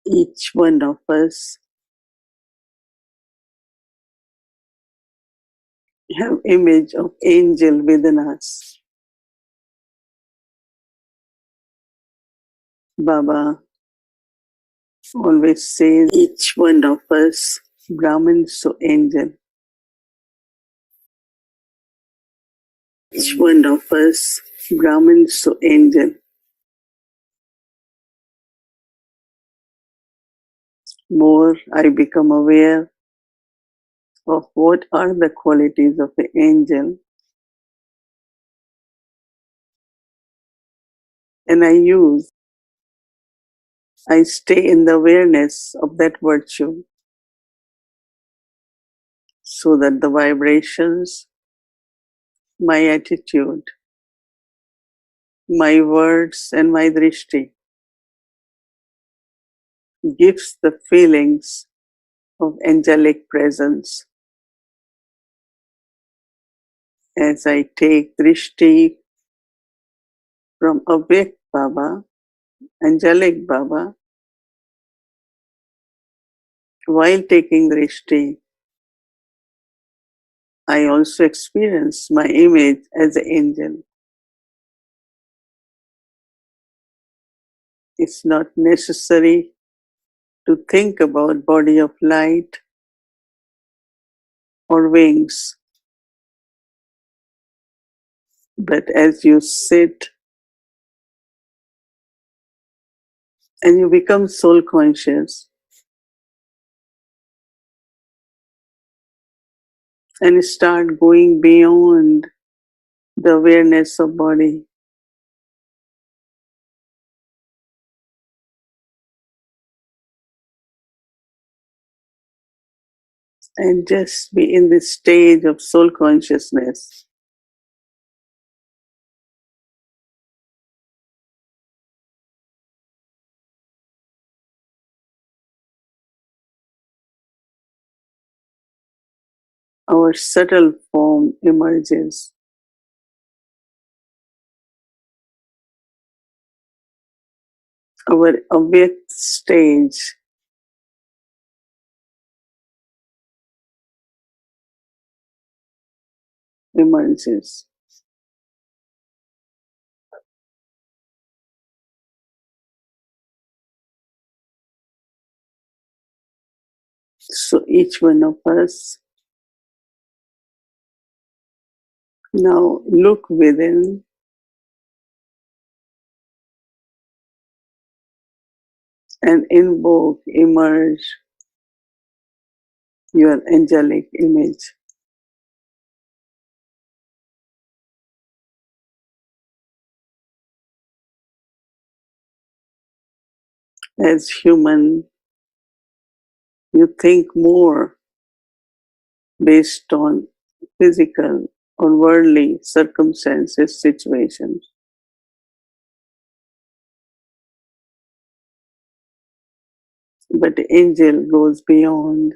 Each one of us have image of angel within us. Baba always says each one of us, Brahman so angel. Each one of us, Brahman so angel. More I become aware of what are the qualities of an angel, and I stay in the awareness of that virtue so that the vibrations, my attitude, my words and my drishti gives the feelings of angelic presence. As I take drishti from Avyakt Baba, angelic Baba, while taking drishti, I also experience my image as an angel. It's not necessary to think about body of light or wings. But as you sit and you become soul conscious and start going beyond the awareness of body, and just be in this stage of soul consciousness, our subtle form emerges. Our avyakt stage emerges. So each one of us now look within and invoke, emerge your angelic image. As human, you think more based on physical or worldly circumstances, situations. But the angel goes beyond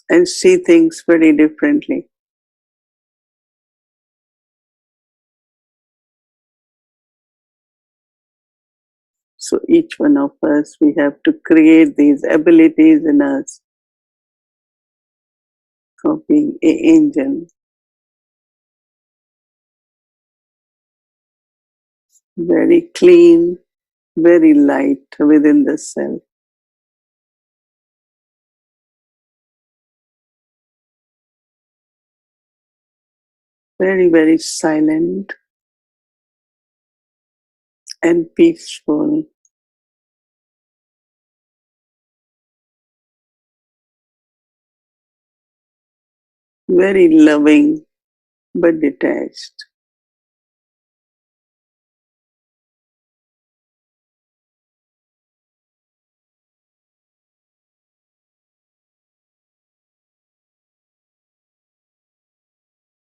and see things very differently. So each one of us, we have to create these abilities in us of being an angel. Very clean, very light within the self. Very, very silent and peaceful. Very loving but detached.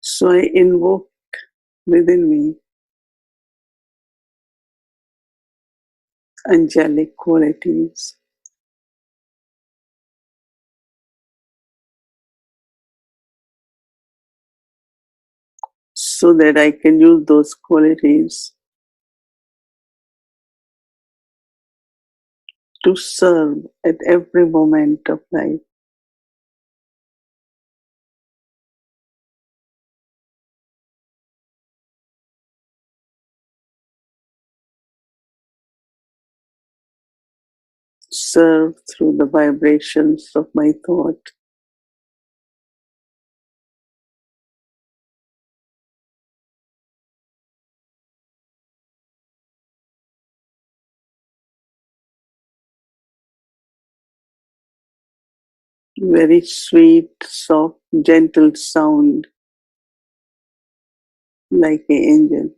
So I invoke within me angelic qualities so that I can use those qualities to serve at every moment of life. Serve through the vibrations of my thought. Very sweet, soft, gentle sound like an angel.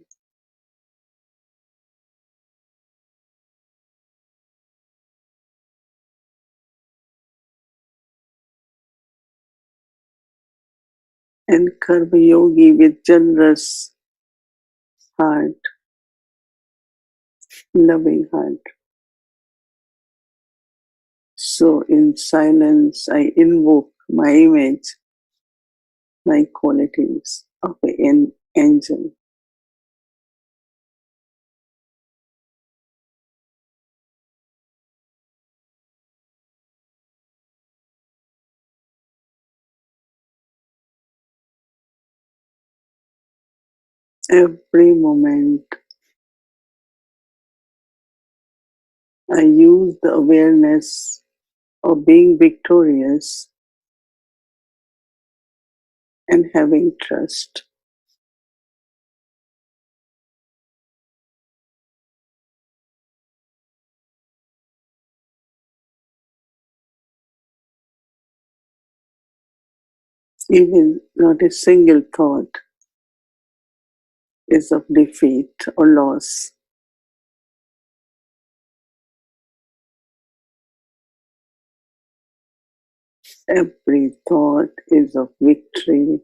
And Karma Yogi with generous heart, loving heart. So in silence, I invoke my image, my qualities of an angel. Every moment, I use the awareness of being victorious and having trust. Even not a single thought is of defeat or loss. Every thought is of victory.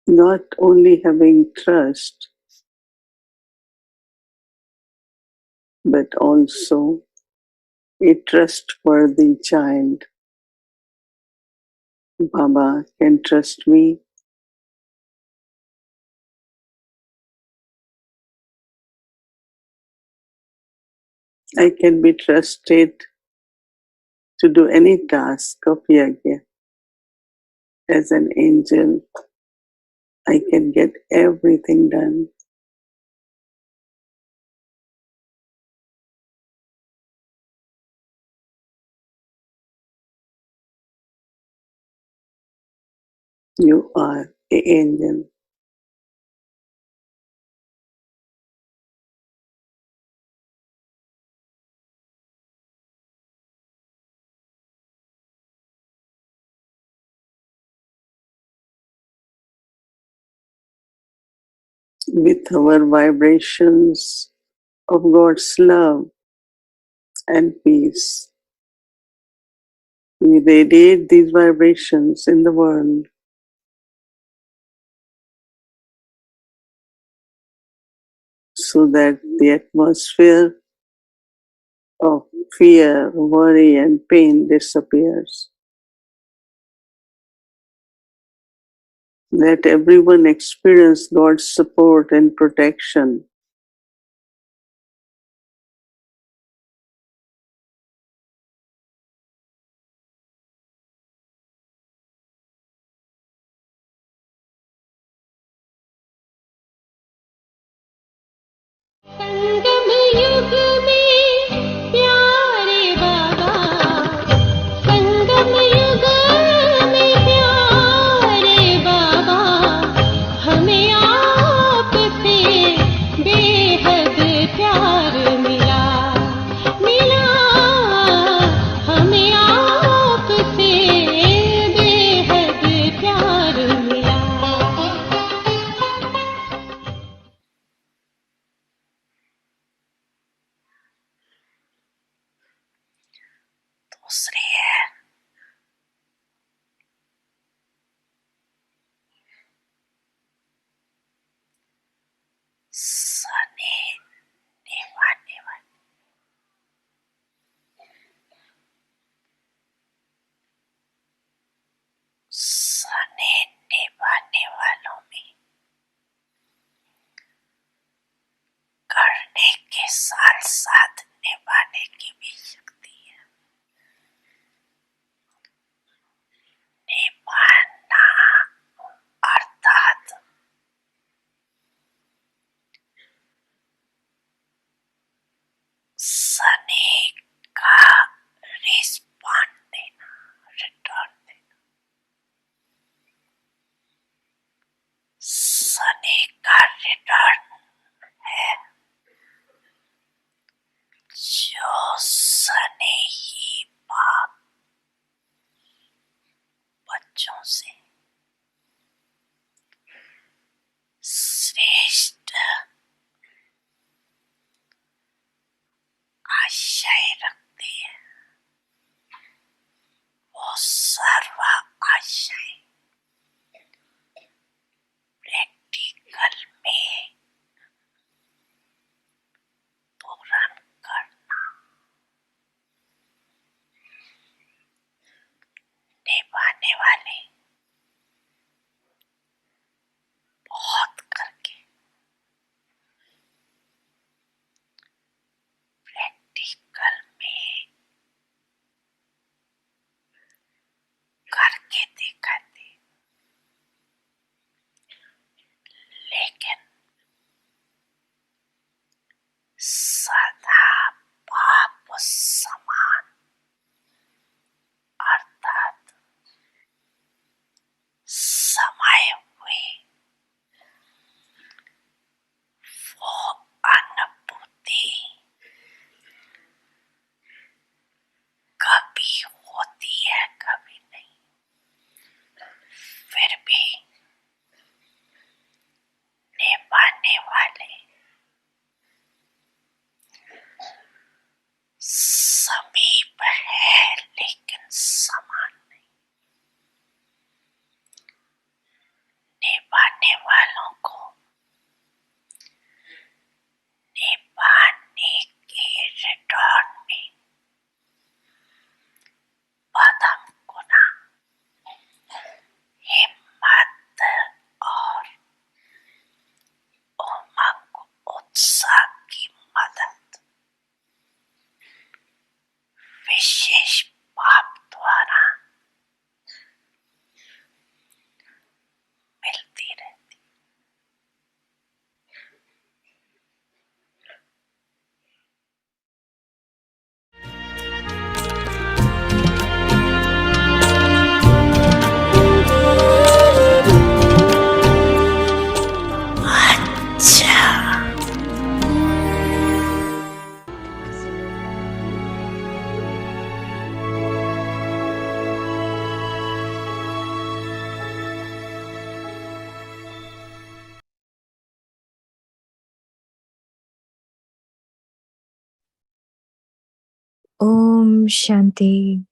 Not only having trust, but also a trustworthy child. Baba can trust me. I can be trusted to do any task of yajna. As an angel, I can get everything done. You are an angel. With our vibrations of God's love and peace, we radiate these vibrations in the world so that the atmosphere of fear, worry, and pain disappears. Let everyone experience God's support and protection. संगम युग में प्यारे बाबा, संगम युग में प्यारे बाबा, हमें आपसे ही बाप बच्चों से श्रेष्ठ आशय रखते हैं। वो सर्व आशय प्रैक्टिकल में पूर्ण करना, निभाने वाले बहुत करके प्रैक्टिकल में करके दिखाते, लेकिन सदा पाप समान अर्थात समय हुए वो अनुभूति कभी होती है कभी नहीं, फिर भी निभाने वाले समीप है लेकिन समान नहीं। निभाने वालों को निभाने के रिटर्न में पदम गुना हिम्मत और उमंग उत्साह की मदद विशेष पाप द्वारा मिलती रहती। अच्छा, Om Shanti.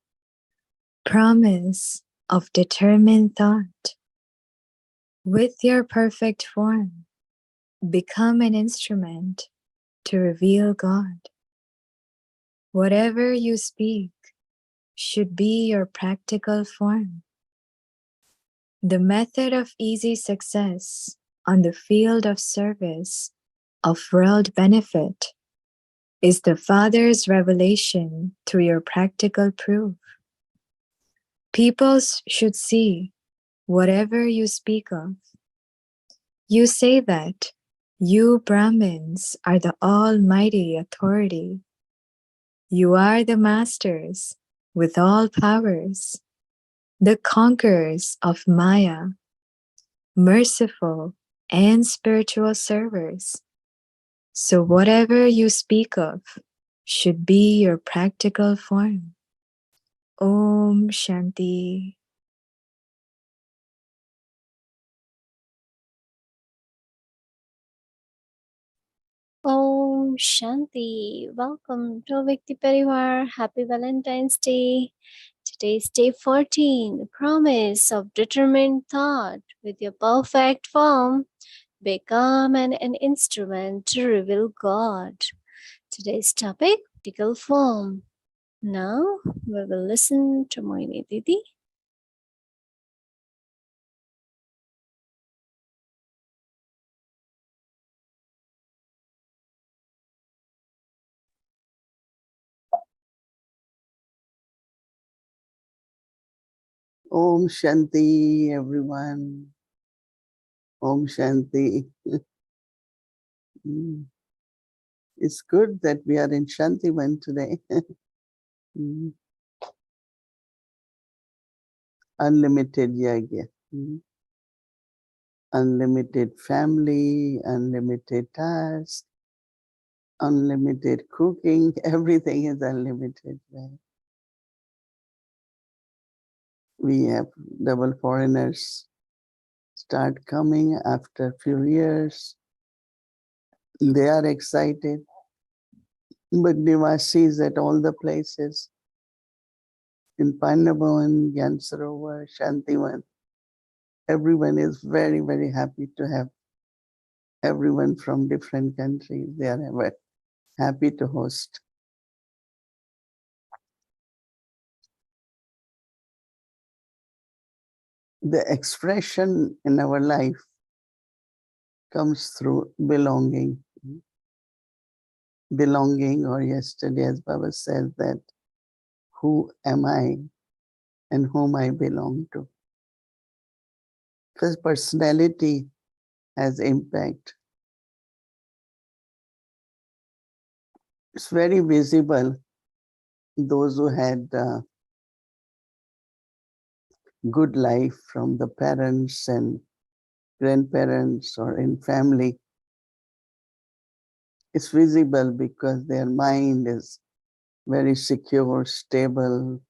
Promise of determined thought. With your perfect form, become an instrument to reveal God. Whatever you speak should be your practical form. The method of easy success on the field of service of world benefit is the Father's revelation through your practical proof. People should see whatever you speak of. You say that you Brahmins are the almighty authority. You are the masters with all powers, the conquerors of Maya, merciful and spiritual servers. So whatever you speak of should be your practical form. Om Shanti. Om Shanti. Welcome to Vikti Parivar. Happy Valentine's Day. Today's day 14. The promise of determined thought. With your perfect form, become an instrument to reveal God. Today's topic, practical form. Now we will listen to Mohini Didi. Om Shanti, everyone. Om Shanti. It's good that we are in Shantivan today. Unlimited yagya. Unlimited family, unlimited task, unlimited cooking. Everything is unlimited, right? We have double foreigners start coming after a few years. They are excited. But Nivasis at all the places in Pandavavan, Gyansarovar, Shantivan, everyone is very, very happy to have everyone from different countries. They are very happy to host. The expression in our life comes through belonging. Belonging, or yesterday, as Baba said, that who am I and whom I belong to. Because personality has impact. It's very visible. Those who had good life from the parents and grandparents or in family, it's visible because their mind is very secure, stable,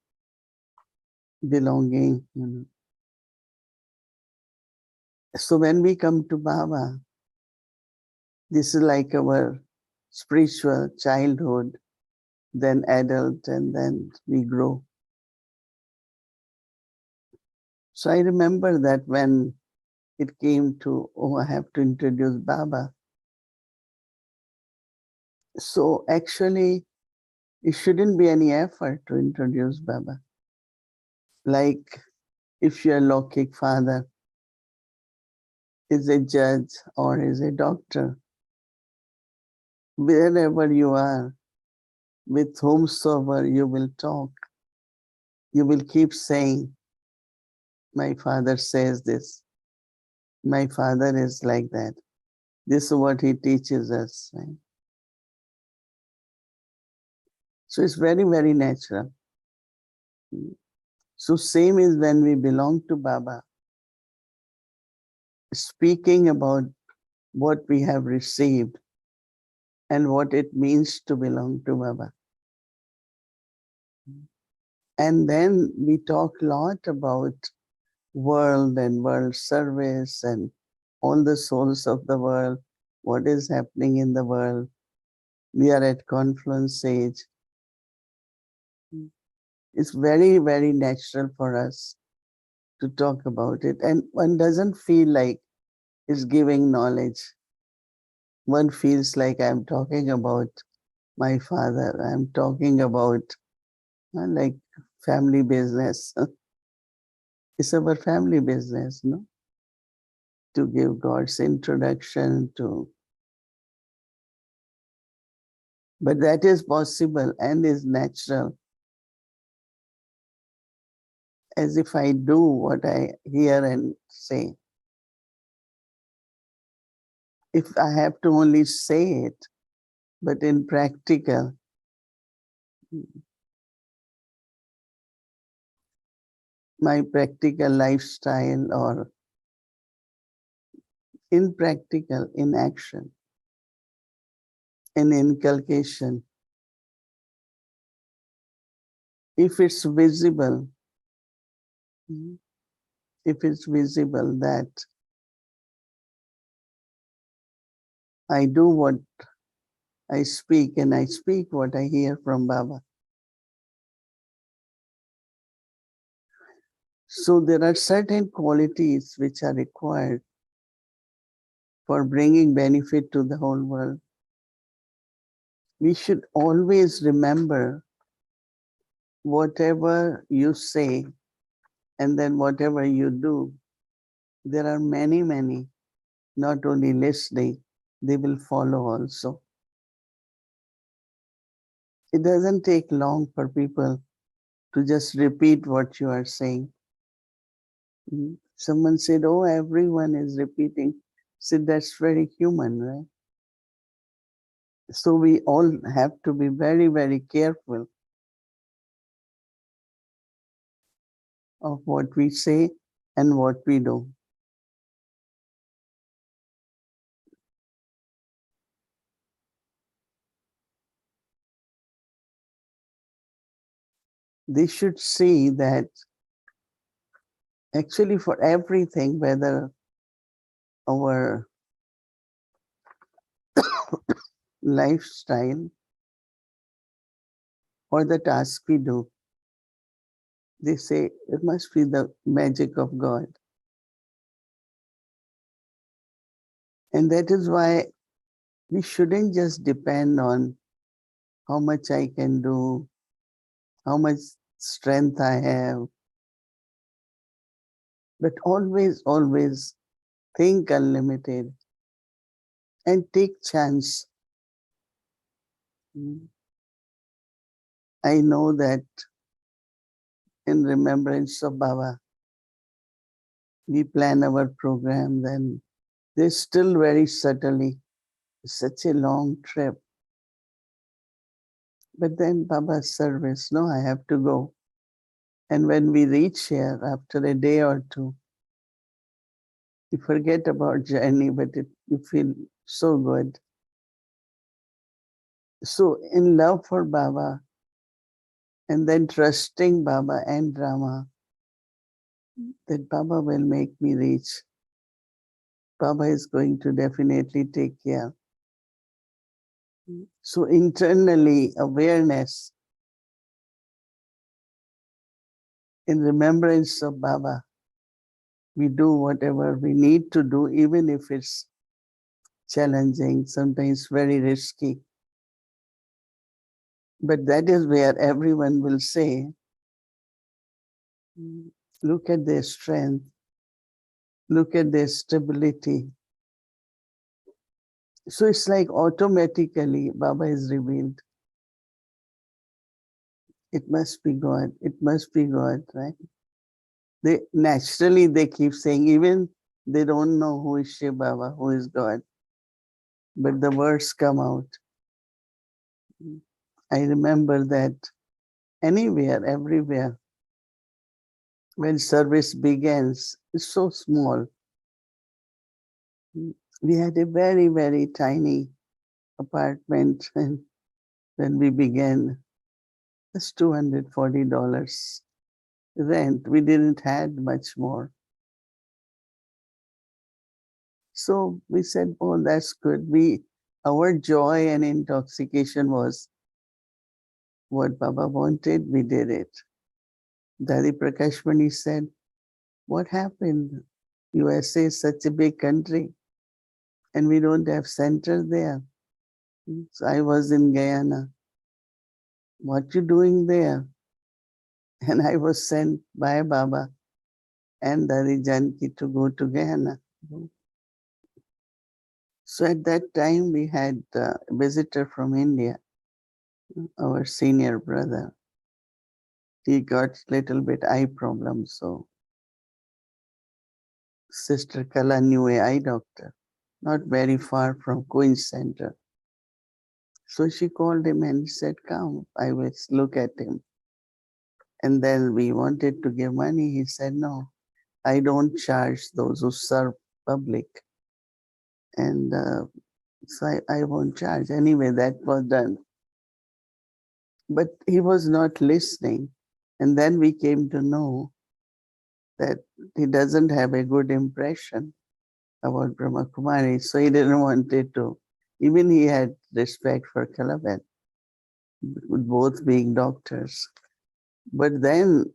belonging. So when we come to Baba, this is like our spiritual childhood, then adult, and then we grow. So I remember that when it came to, oh, I have to introduce Baba. So actually, it shouldn't be any effort to introduce Baba. Like if your Lokik father is a judge or is a doctor, wherever you are, with whomsoever you will talk, you will keep saying, my father says this, my father is like that. This is what he teaches us. Right? So it's very, very natural. So same is when we belong to Baba, speaking about what we have received and what it means to belong to Baba. And then we talk a lot about world and world service and all the souls of the world, what is happening in the world. We are at confluence age. It's very, very natural for us to talk about it. And one doesn't feel like it's giving knowledge. One feels like I'm talking about my father. I'm talking about like family business. It's our family business, no? To give God's introduction to. But that is possible and is natural. As if I do what I hear and say. If I have to only say it, but in practical, my practical lifestyle or in practical, in action, in inculcation, if it's visible, that I do what I speak and I speak what I hear from Baba. So there are certain qualities which are required for bringing benefit to the whole world. We should always remember whatever you say and then whatever you do, there are many, many, not only listening, they will follow also. It doesn't take long for people to just repeat what you are saying. Someone said, oh, everyone is repeating. Said, that's very human, right? So we all have to be very, very careful of what we say and what we do. They should see that Actually, for everything, whether our lifestyle or the task we do, they say it must be the magic of God. And that is why we shouldn't just depend on how much I can do, how much strength I have, but always, always think unlimited and take chance. I know that in remembrance of Baba, we plan our program, then there's still very subtly such a long trip. But then Baba's service, no, I have to go. And when we reach here after a day or two, you forget about journey, but you feel so good. So in love for Baba, and then trusting Baba and Rama, that Baba will make me reach. Baba is going to definitely take care. So internally, awareness in remembrance of Baba, we do whatever we need to do, even if it's challenging, sometimes very risky. But that is where everyone will say, look at their strength, look at their stability. So it's like automatically Baba is revealed. It must be God, it must be God, right? They naturally they keep saying, even they don't know who is Shiv Baba, who is God, but the words come out. I remember that anywhere, everywhere, when service begins, it's so small. We had a very, very tiny apartment and when we began, it's $240 rent. We didn't had much more. So we said, oh, that's good. Our joy and intoxication was what Baba wanted, we did it. Daddy Prakashmani said, what happened? USA is such a big country and we don't have center there. So I was in Guyana. What you doing there? And I was sent by Baba and Daddy Janki to go to Guyana. So at that time we had a visitor from India, our senior brother. He got little bit eye problem, so Sister Kala knew a eye doctor, not very far from Queen's Center. So she called him and he said, come, I will look at him. And then we wanted to give money. He said, no, I don't charge those who serve public. And so I won't charge. Anyway, that was done. But he was not listening. And then we came to know that he doesn't have a good impression about Brahma Kumari. So he didn't want it to. Even he had respect for Kalabat, both being doctors. But then,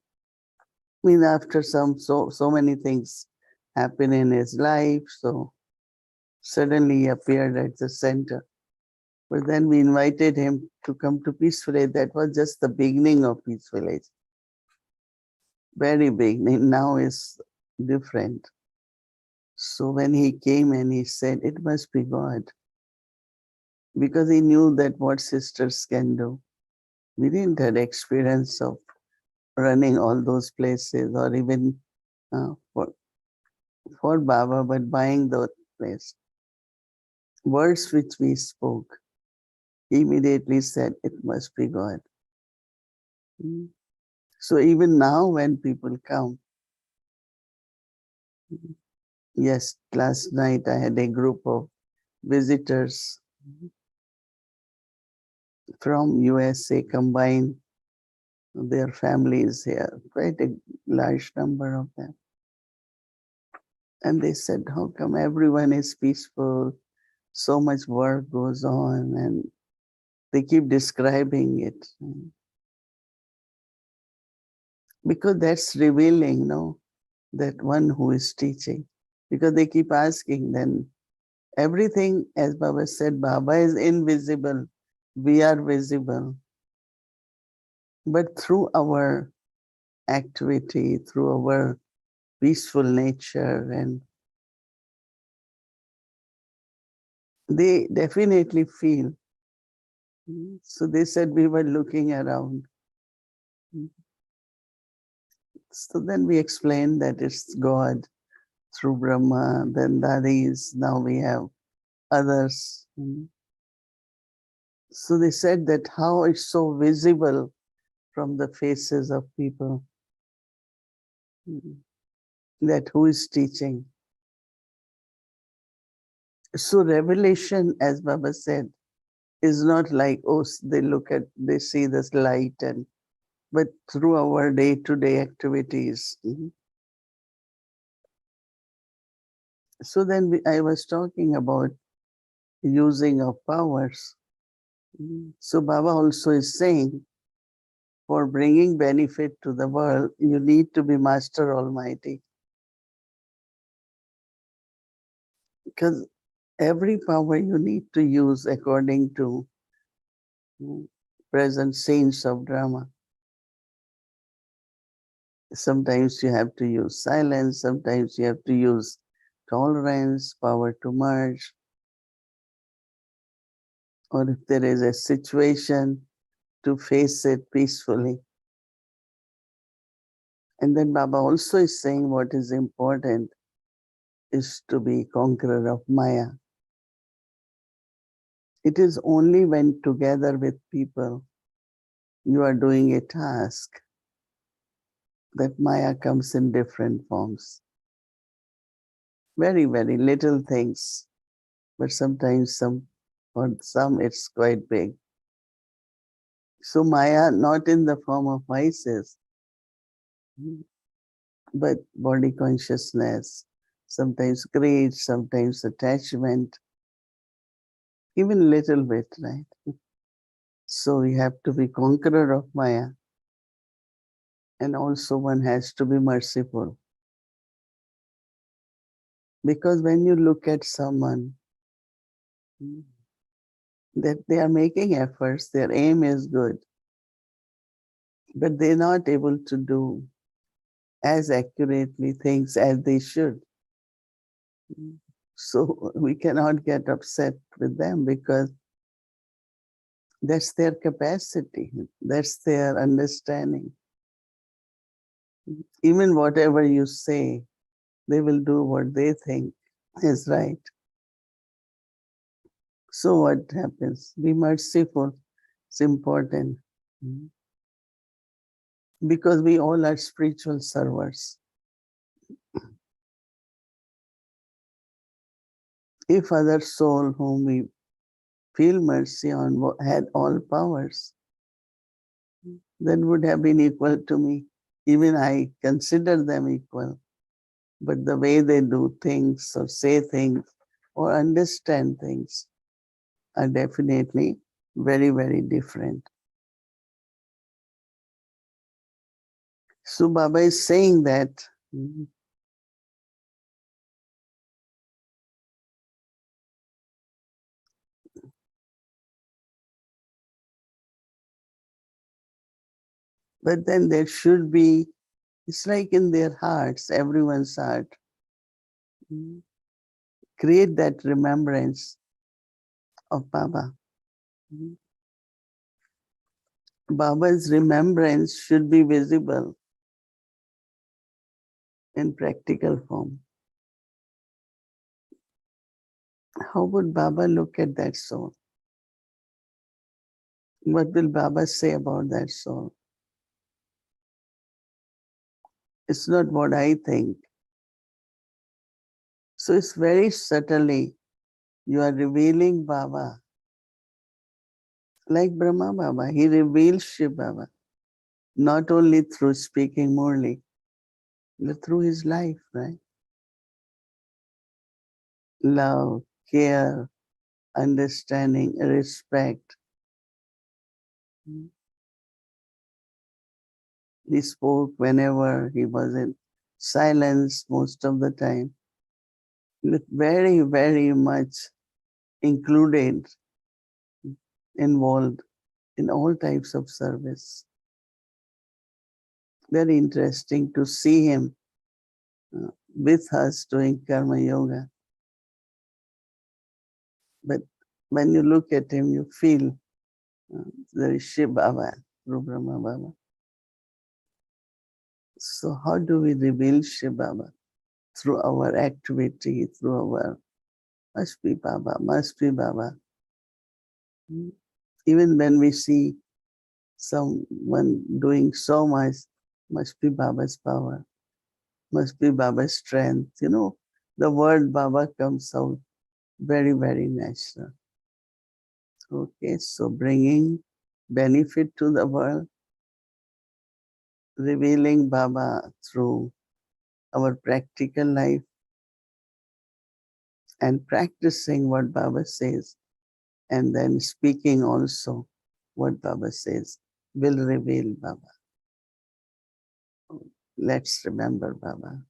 I mean, after so many things happen in his life, so suddenly he appeared at the center. But then we invited him to come to Peace Village. That was just the beginning of Peace Village. Very beginning. Now is different. So when he came and he said, it must be God. Because he knew that what sisters can do. We didn't have experience of running all those places or even for Baba, but buying the place. Words which we spoke, he immediately said, it must be God. So even now when people come, yes, last night I had a group of visitors from USA combined their families here, quite a large number of them. And they said, how come everyone is peaceful? So much work goes on, and they keep describing it. Because that's revealing, no, that one who is teaching. Because they keep asking, then everything, as Baba said, Baba is invisible, we are visible. But through our activity, through our peaceful nature, and they definitely feel. So they said we were looking around. So then we explained that it's God through Brahma, then Dadis, now we have others. So they said that how it's so visible from the faces of people, that who is teaching. So revelation, as Baba said, is not like, oh, they look at, they see this light, and but through our day-to-day activities. So then I was talking about using of powers. So Baba also is saying, for bringing benefit to the world, you need to be Master Almighty. Because every power you need to use according to present scenes of drama. Sometimes you have to use silence, sometimes you have to use tolerance, power to merge, or if there is a situation, to face it peacefully. And then Baba also is saying what is important is to be conqueror of Maya. It is only when together with people you are doing a task that Maya comes in different forms. Very, very little things, but sometimes for some it's quite big. So Maya, not in the form of vices, but body consciousness, sometimes greed, sometimes attachment, even little bit, right? So we have to be conqueror of Maya, and also one has to be merciful. Because when you look at someone, that they are making efforts, their aim is good, but they're not able to do as accurately things as they should. So we cannot get upset with them because that's their capacity, that's their understanding. Even whatever you say, they will do what they think is right. So what happens? Be merciful. It's important. Because we all are spiritual servers. If other soul whom we feel mercy on had all powers, then would have been equal to me. Even I consider them equal. But the way they do things or say things or understand things are definitely very, very different. So Baba is saying that but then there should be, it's like in their hearts, everyone's heart. Create that remembrance of Baba. Baba's remembrance should be visible in practical form. How would Baba look at that soul? What will Baba say about that soul? It's not what I think. So it's very subtly you are revealing Baba. Like Brahma Baba, he reveals Shiv Baba, not only through speaking Murli, but through his life, right? love, care, understanding, respect. He spoke whenever he was in silence most of the time, with very, very much included, involved in all types of service. Very interesting to see him with us doing karma yoga. But when you look at him, you feel there is Shiv Baba, Guru Brahma Baba. So how do we reveal Shiv Baba? Through our activity, through our must be Baba, must be Baba. Even when we see someone doing so much, must be Baba's power, must be Baba's strength. You know, the word Baba comes out very, very natural. Okay, so bringing benefit to the world, revealing Baba through our practical life, and practicing what Baba says, and then speaking also what Baba says will reveal Baba. Let's remember Baba.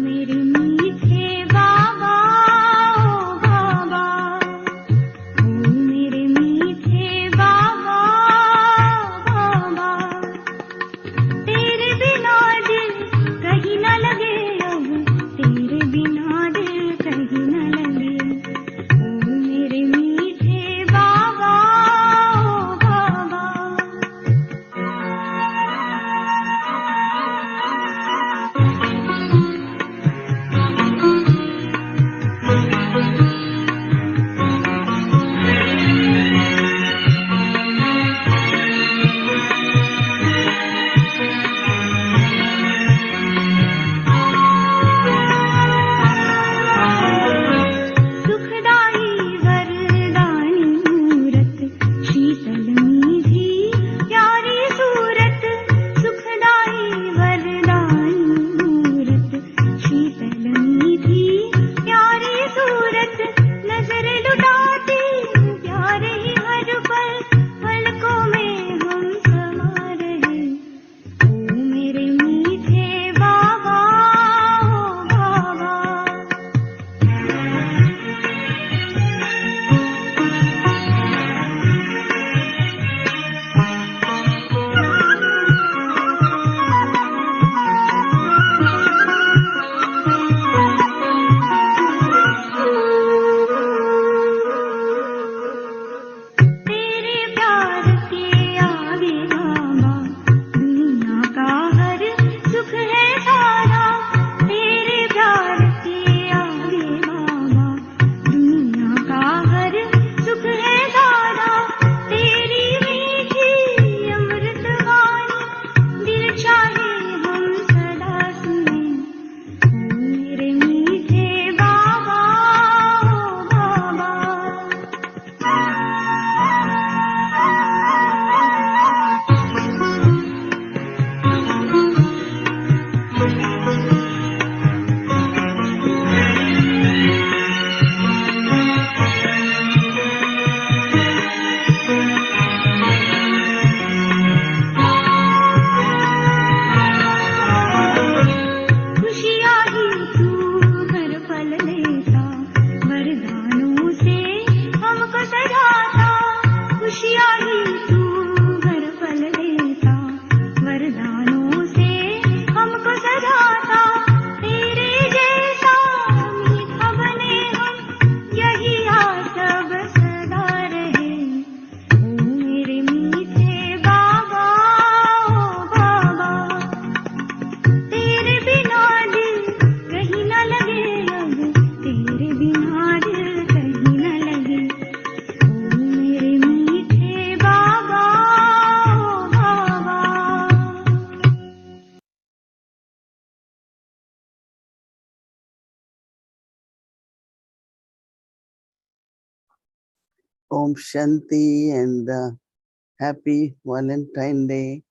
मेरे मीठे बाबा ओ बाबा, मेरे मीठे बाबा। Om Shanti and happy Valentine Day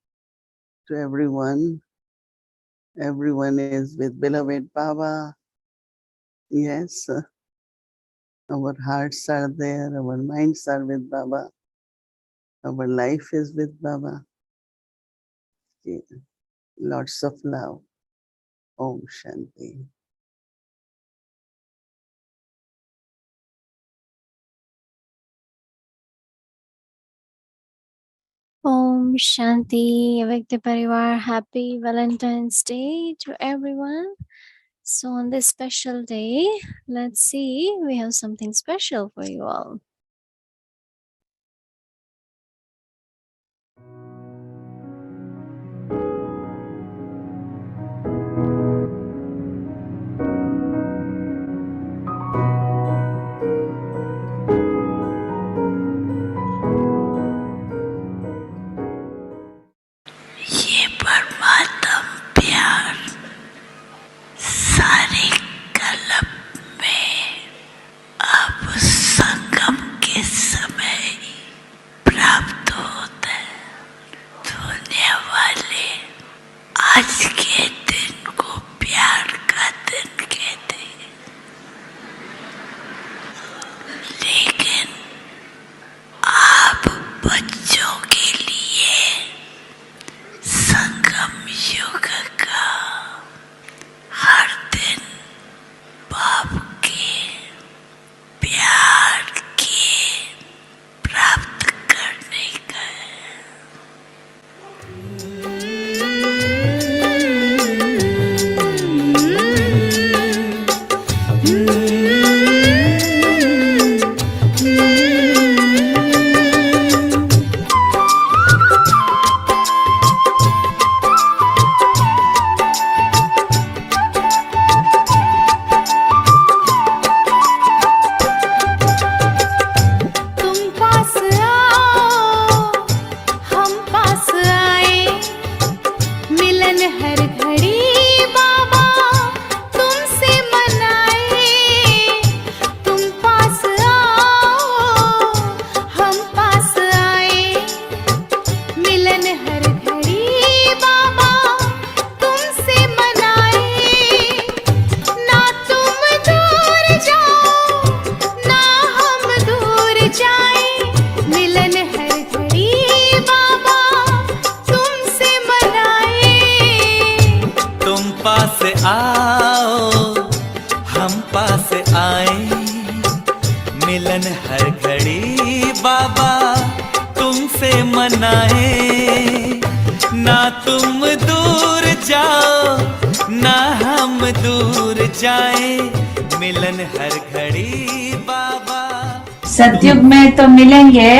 to everyone. Everyone is with beloved Baba. Yes, our hearts are there, our minds are with Baba, our life is with Baba. Yeah. Lots of love. Om Shanti. Om Shanti, Vyakti Parivar. Happy Valentine's Day to everyone. So, on this special day, let's see, we have something special for you all. ये परमात्म प्यार सारे कलम में अब संगम के समय प्राप्त होता है। दुनिया वाले आज के दिन को प्यार का दिन कहते हैं, लेकिन आप बच्चों के लिए संगम युग का हर दिन बाप के प्यार के प्राप्त करने का है। तुम पास आओ, हम पास आए, मिलन हर घड़ी बाबा तुमसे मनाए। तुम पास आओ, हम पास आए, मिलन हर घड़ी बाबा तुमसे मनाए। ना तुम दूर जाओ, ना हम दूर जाए, मिलन हर घड़ी बाबा तुमसे मनाए। तुम पास आओ, हम पास आए, मिलन हर घड़ी बाबा तुमसे मनाए। ना तुम दूर जाओ, ना हम दूर जाए, मिलन हर घड़ी बाबा। सतयुग में तो मिलेंगे,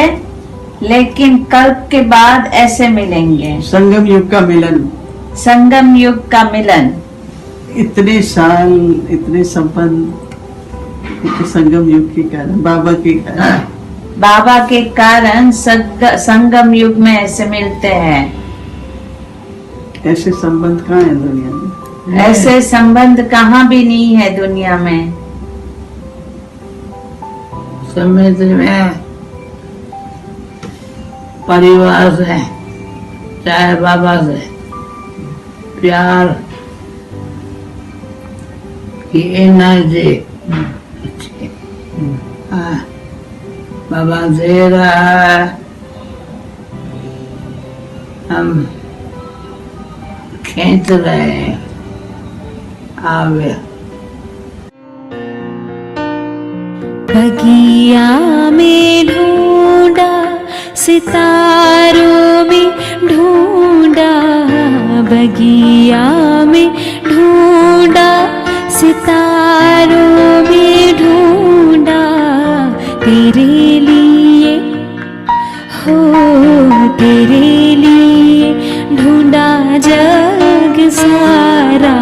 लेकिन कल्प के बाद ऐसे मिलेंगे। संगम युग का मिलन। संगम युग का मिलन। इतने साल, इतने संपन्न, संगम युग के कारण, बाबा के कारण, बाबा के कारण संगम युग में ऐसे मिलते हैं। ऐसे संबंध कहाँ है दुनिया में? ऐसे संबंध कहाँ भी नहीं है दुनिया में। समिति में परिवार से, चाहे बाबा से प्यार की एनर्जी बाबा दे रहा है, हम खींच रहे हैं आगे। बगिया में ढूंढा, सितारों में ढूंढा, बगिया में ढूंढा, सितारों में ढूंढा, तेरे लिए हो, तेरे लिए ढूंढा जग सारा,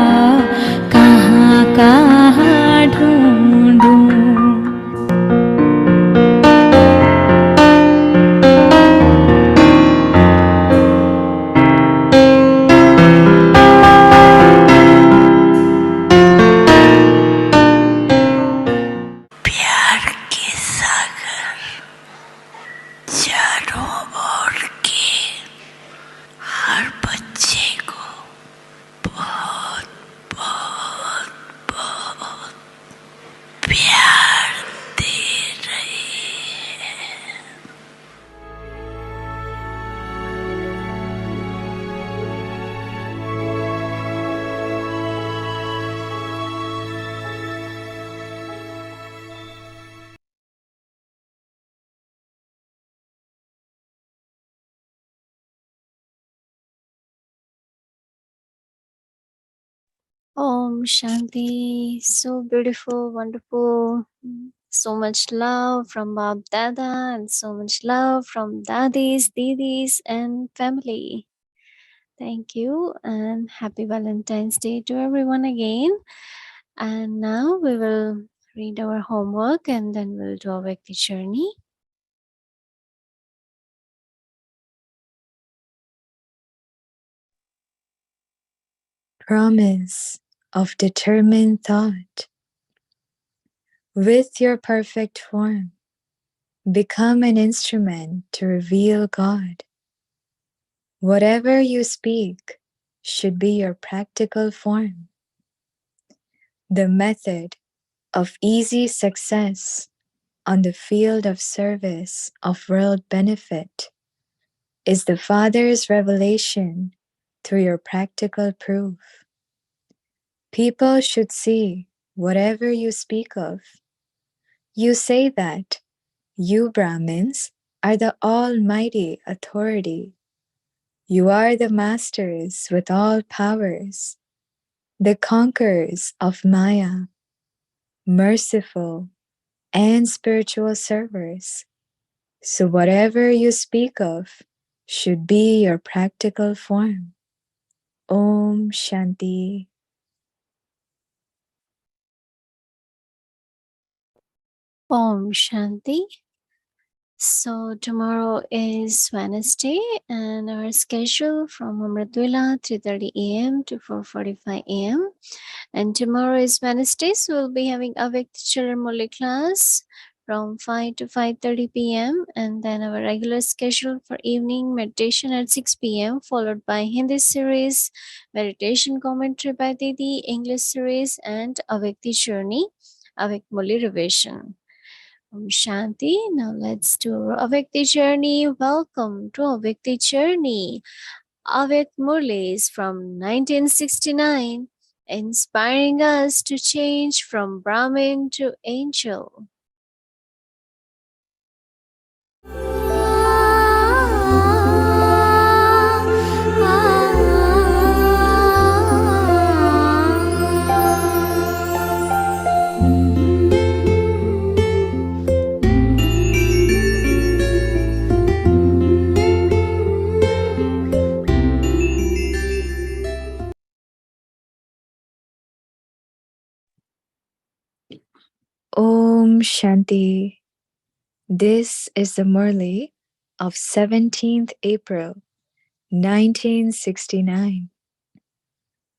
कहाँ कहाँ ढूंढूं। प्यार के सागर चारों ओर के हर बच्चे को बहुत बहुत बहुत प्यार दे रही है। Om Shanti. So beautiful, wonderful. So much love from Bab Dada and so much love from Dadis, Didis, and family. Thank you and happy Valentine's Day to everyone again. And now we will read our homework and then we'll do our Vakti journey. Promise of determined thought. With your perfect form, become an instrument to reveal God. Whatever you speak should be your practical form. The method of easy success on the field of service of world benefit is the Father's revelation through your practical proof. People should see whatever you speak of. You say that you Brahmins are the almighty authority. You are the masters with all powers, the conquerors of Maya, merciful and spiritual servers. So whatever you speak of should be your practical form. Om Shanti. Om Shanti. So tomorrow is Wednesday and our schedule from Amritwila 3:30 a.m. to 4:45 a.m. And tomorrow is Wednesday, so we'll be having a Children Murli class from 5 to 5:30 p.m. and then our regular schedule for evening meditation at 6 p.m. followed by Hindi series, meditation commentary by Didi, English series and Avekti journey, Avek Murli revision. Om Shanti. Now let's do Avekti journey. Welcome to Avekti journey. Avek Murlis from 1969, inspiring us to change from Brahmin to angel. Om Shanti. This is the Murli of 17th April 1969.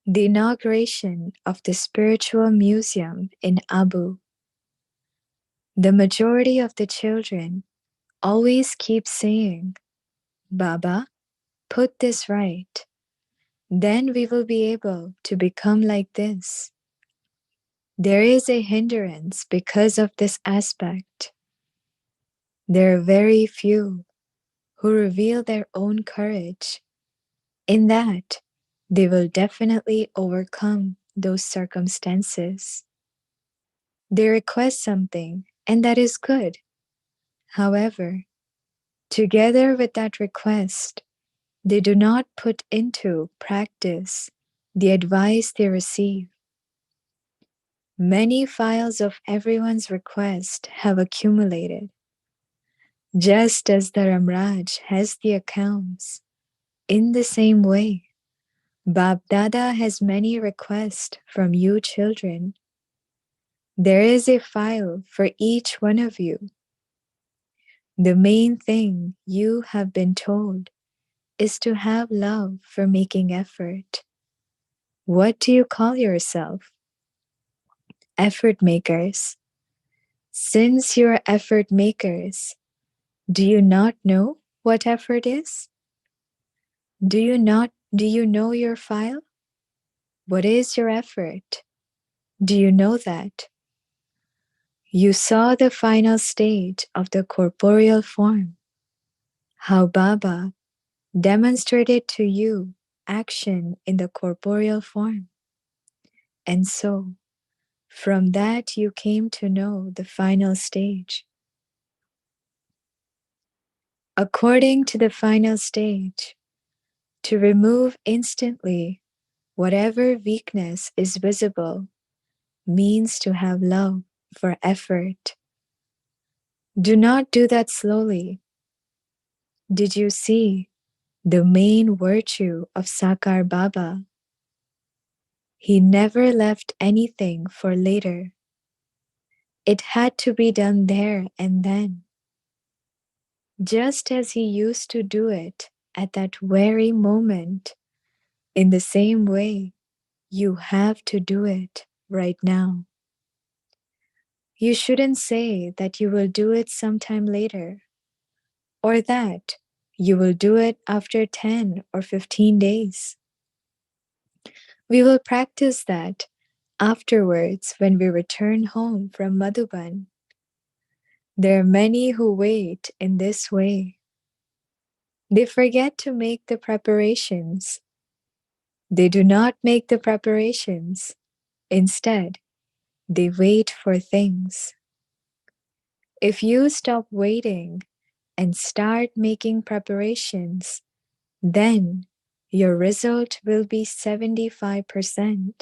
The inauguration of the Spiritual Museum in Abu. The majority of the children always keep saying, Baba, put this right. Then we will be able to become like this. There is a hindrance because of this aspect. There are very few who reveal their own courage. In that, they will definitely overcome those circumstances. They request something, and that is good. However, together with that request, they do not put into practice the advice they receive. Many files of everyone's request have accumulated. Just as the Ramraj has the accounts, in the same way, Bab Dada has many requests from you children. There is a file for each one of you. The main thing you have been told is to have love for making effort. What do you call yourself? Effort makers. Since you're effort makers, Do you not know what effort is? Do you know your file? What is your effort? Do you know that? You saw the final stage of the corporeal form, how Baba demonstrated to you action in the corporeal form. And so, from that you came to know the final stage. According to the final stage, to remove instantly whatever weakness is visible means to have love for effort. Do not do that slowly. Did you see the main virtue of Sakar Baba? He never left anything for later. It had to be done there and then, just as he used to do it at that very moment. In the same way, you have to do it right now. You shouldn't say that you will do it sometime later, or that you will do it after 10 or 15 days. We will practice that afterwards when we return home from Madhuban. There are many who wait in this way. They forget to make the preparations. They do not make the preparations. Instead, they wait for things. If you stop waiting and start making preparations, then your result will be 75%.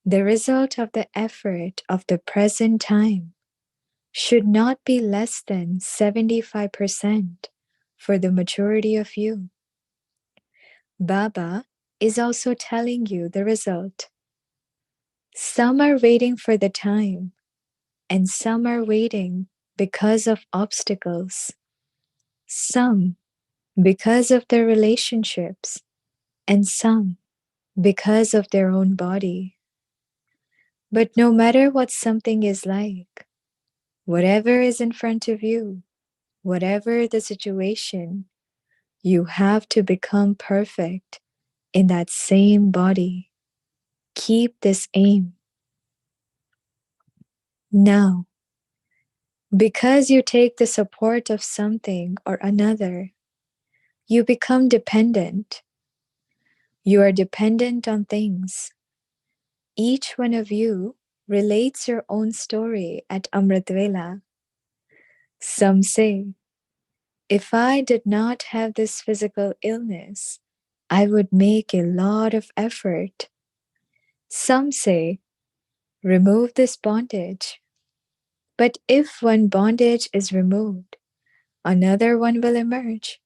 The result of the effort of the present time should not be less than 75% for the majority of you. Baba is also telling you the result. Some are waiting for the time, and some are waiting because of obstacles. Some because of their relationships, and some because of their own body. But no matter what something is like, whatever is in front of you, whatever the situation, you have to become perfect in that same body. Keep this aim. Now, because you take the support of something or another, you become dependent. You are dependent on things. Each one of you relates your own story at Amritvela. Some say, if I did not have this physical illness, I would make a lot of effort. Some say, remove this bondage. But if one bondage is removed, another one will emerge.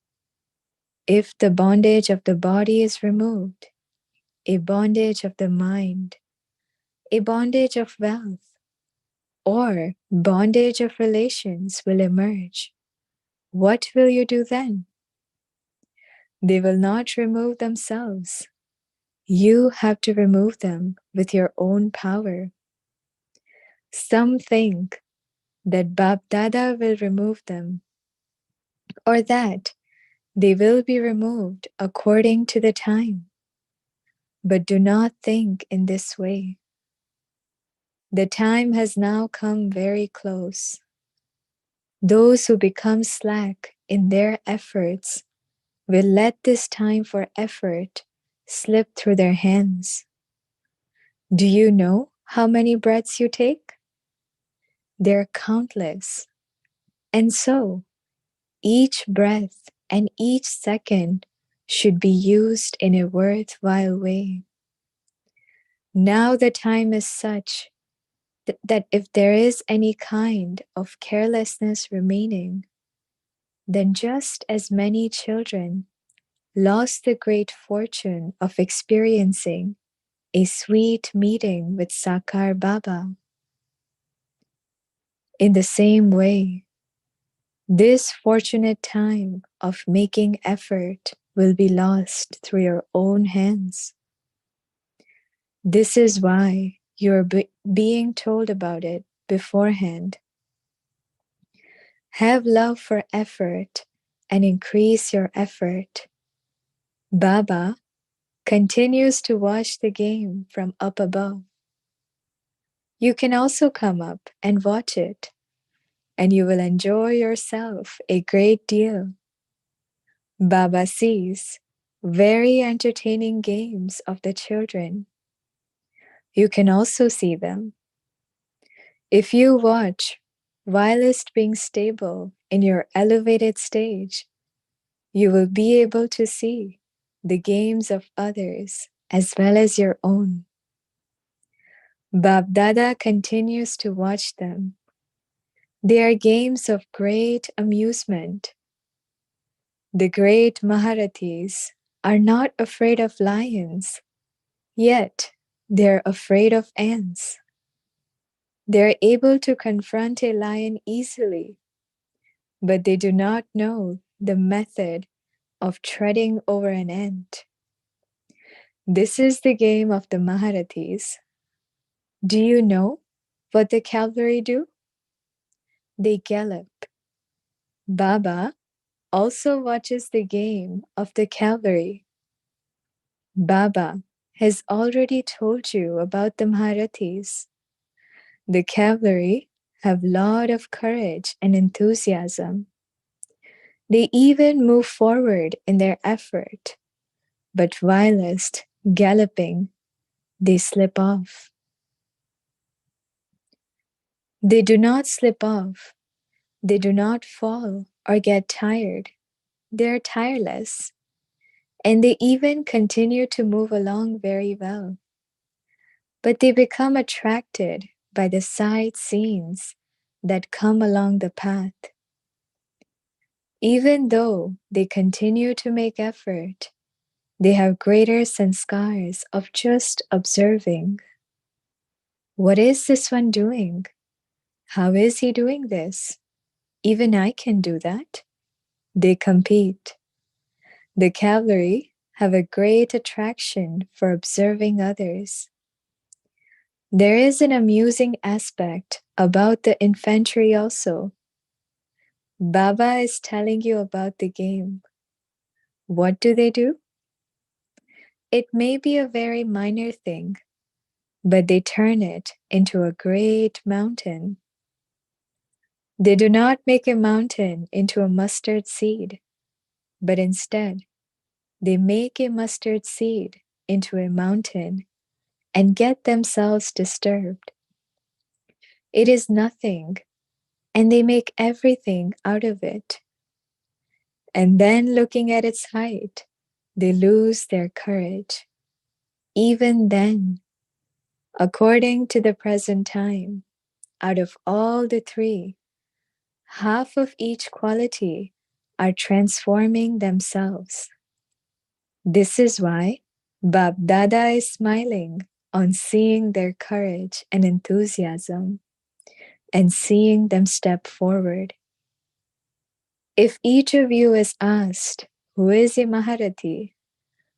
If the bondage of the body is removed, a bondage of the mind, a bondage of wealth, or bondage of relations will emerge. What will you do then? They will not remove themselves. You have to remove them with your own power. Some think that Bab Dada will remove them, or that they will be removed according to the time. But do not think in this way. The time has now come very close. Those who become slack in their efforts will let this time for effort slip through their hands. Do you know how many breaths you take? They're countless. And so, each breath and each second should be used in a worthwhile way. Now the time is such that if there is any kind of carelessness remaining, then just as many children lost the great fortune of experiencing a sweet meeting with Sakar Baba. In the same way, this fortunate time of making effort will be lost through your own hands. This is why you're being told about it beforehand. Have love for effort and increase your effort. Baba continues to watch the game from up above. You can also come up and watch it, and you will enjoy yourself a great deal. Baba sees very entertaining games of the children. You can also see them. If you watch whilst being stable in your elevated stage, you will be able to see the games of others as well as your own. Bab Dada continues to watch them. They are games of great amusement. The great Maharathis are not afraid of lions, yet they're afraid of ants. They're able to confront a lion easily, but they do not know the method of treading over an ant. This is the game of the Maharathis. Do you know what the cavalry do? They gallop. Baba also watches the game of the cavalry. Baba has already told you about the Maharathis. The cavalry have lot of courage and enthusiasm. They even move forward in their effort, but whilst galloping, they slip off. They do not slip off. They do not fall or get tired. They are tireless, and they even continue to move along very well. But they become attracted by the side scenes that come along the path. Even though they continue to make effort, they have greater sanskars of just observing. What is this one doing? How is he doing this? Even I can do that. They compete. The cavalry have a great attraction for observing others. There is an amusing aspect about the infantry also. Baba is telling you about the game. What do they do? It may be a very minor thing, but they turn it into a great mountain. They do not make a mountain into a mustard seed, but instead, they make a mustard seed into a mountain and get themselves disturbed. It is nothing, and they make everything out of it. And then, looking at its height, they lose their courage. Even then, according to the present time, out of all the three, half of each quality are transforming themselves. This is why Bab Dada is smiling on seeing their courage and enthusiasm and seeing them step forward. If each of you is asked, who is a Maharathi,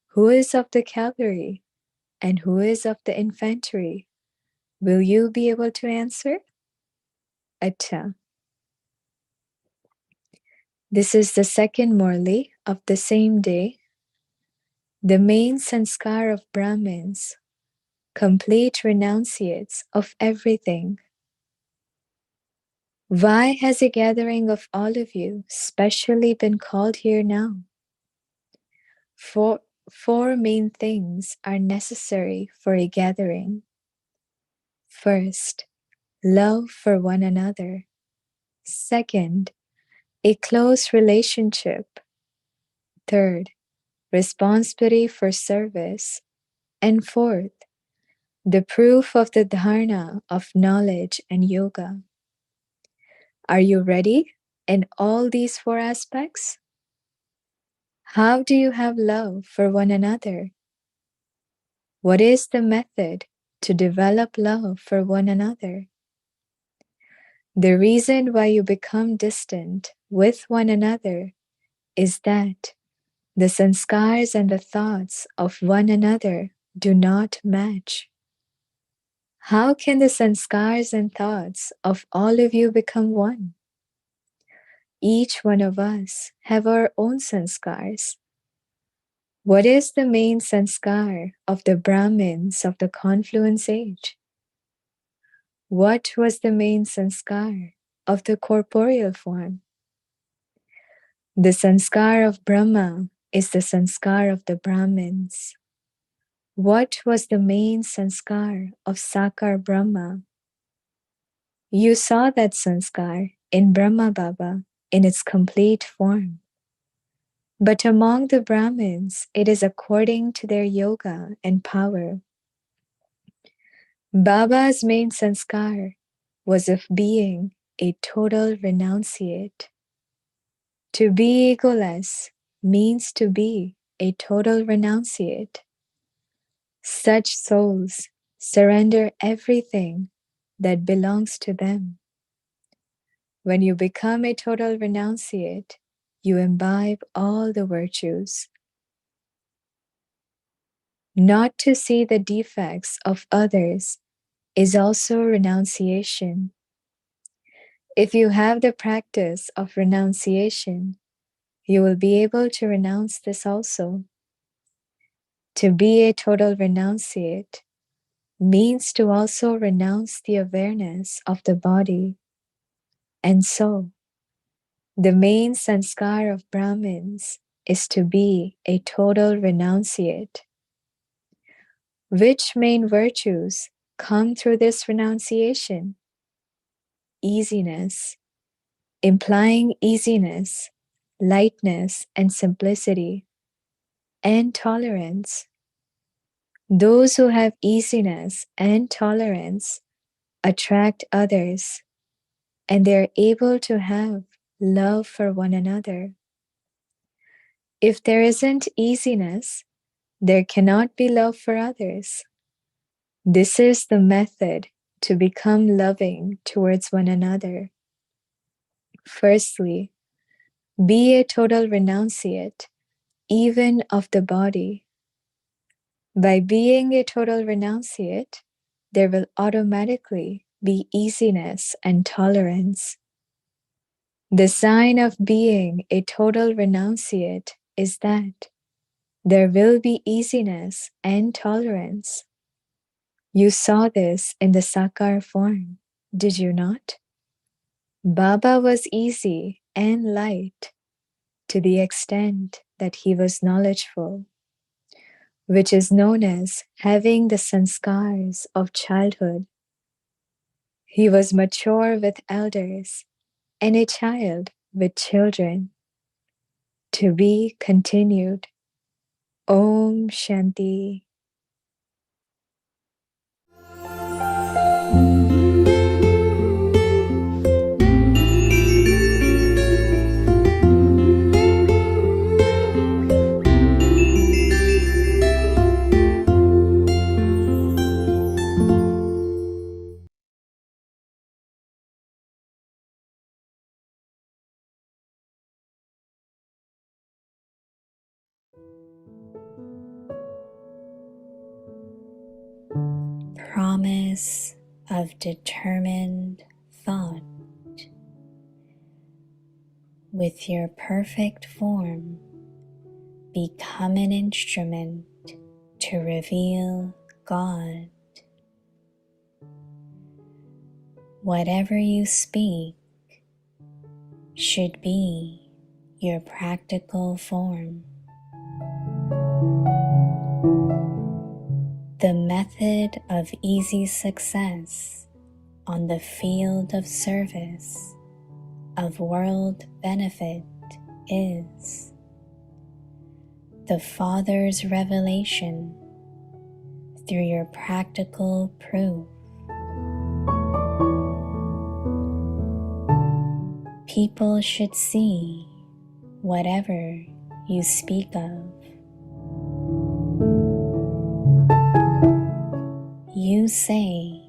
who is of the cavalry, and who is of the infantry, will you be able to answer? Acha. This is the second Morli of the same day. The main sanskar of Brahmins, complete renunciates of everything. Why has a gathering of all of you specially been called here now? Four main things are necessary for a gathering. First, love for one another. Second, a close relationship. Third, responsibility for service. And fourth, the proof of the dharana of knowledge and yoga. Are you ready in all these four aspects? How do you have love for one another? What is the method to develop love for one another? The reason why you become distant with one another is that the sanskars and the thoughts of one another do not match. How can the sanskars and thoughts of all of you become one? Each one of us have our own sanskars. What is the main sanskar of the Brahmins of the confluence age? What was the main sanskar of the corporeal form? The sanskar of Brahma is the sanskar of the Brahmins. What was the main sanskar of Sakar Brahma? You saw that sanskar in Brahma Baba in its complete form. But among the Brahmins, it is according to their yoga and power. Baba's main sanskar was of being a total renunciate. To be egoless means to be a total renunciate. Such souls surrender everything that belongs to them. When you become a total renunciate, you imbibe all the virtues. Not to see the defects of others is also renunciation. If you have the practice of renunciation, you will be able to renounce this also. To be a total renunciate means to also renounce the awareness of the body. And so, the main sanskar of Brahmins is to be a total renunciate. Which main virtues come through this renunciation? Easiness, implying easiness, lightness, and simplicity, and tolerance. Those who have easiness and tolerance attract others, and they are able to have love for one another. If there isn't easiness, there cannot be love for others. This is the method to become loving towards one another. Firstly, be a total renunciate, even of the body. By being a total renunciate, there will automatically be easiness and tolerance. The sign of being a total renunciate is that there will be easiness and tolerance. You saw this in the Sakar form, did you not? Baba was easy and light to the extent that he was knowledgeful, which is known as having the sanskars of childhood. He was mature with elders and a child with children. To be continued. Om Shanti. Promise of determined thought. With your perfect form, become an instrument to reveal God. Whatever you speak should be your practical form. The method of easy success on the field of service of world benefit is the Father's revelation through your practical proof. People should see whatever you speak of. You say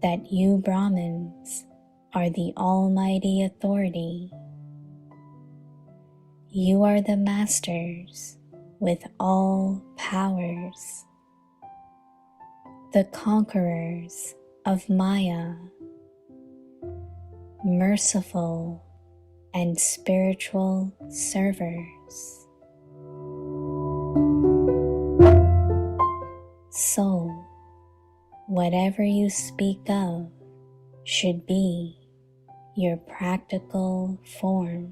that you Brahmins are the almighty authority. You are the masters with all powers, the conquerors of Maya, merciful and spiritual servers. So, whatever you speak of should be your practical form.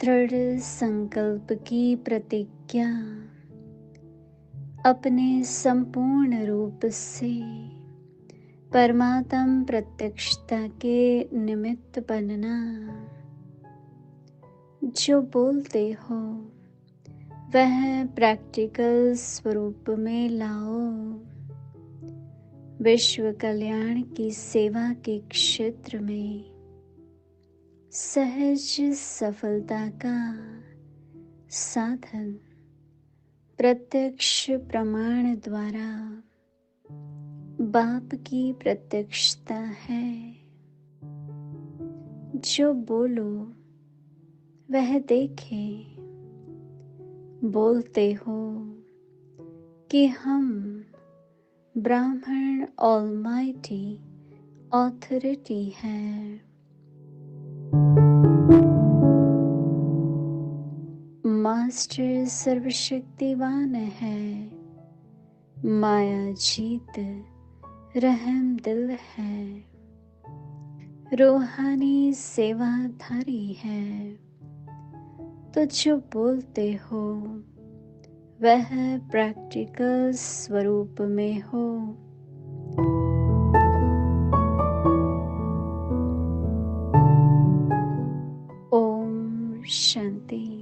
दृढ़ संकल्प की प्रतिज्ञा अपने संपूर्ण रूप से परमात्म प्रत्यक्षता के निमित्त बनना। जो बोलते हो वह प्रैक्टिकल स्वरूप में लाओ। विश्व कल्याण की सेवा के क्षेत्र में सहज सफलता का साधन प्रत्यक्ष प्रमाण द्वारा बाप की प्रत्यक्षता है। जो बोलो वह देखे। बोलते हो कि हम ब्राह्मण ऑलमाइटी ऑथोरिटी है। मास्टर सर्वशक्तिवान है। माया जीत रहम दिल है। रूहानी सेवाधारी है। तो जो बोलते हो वह प्रैक्टिकल स्वरूप में हो। ओम शांति।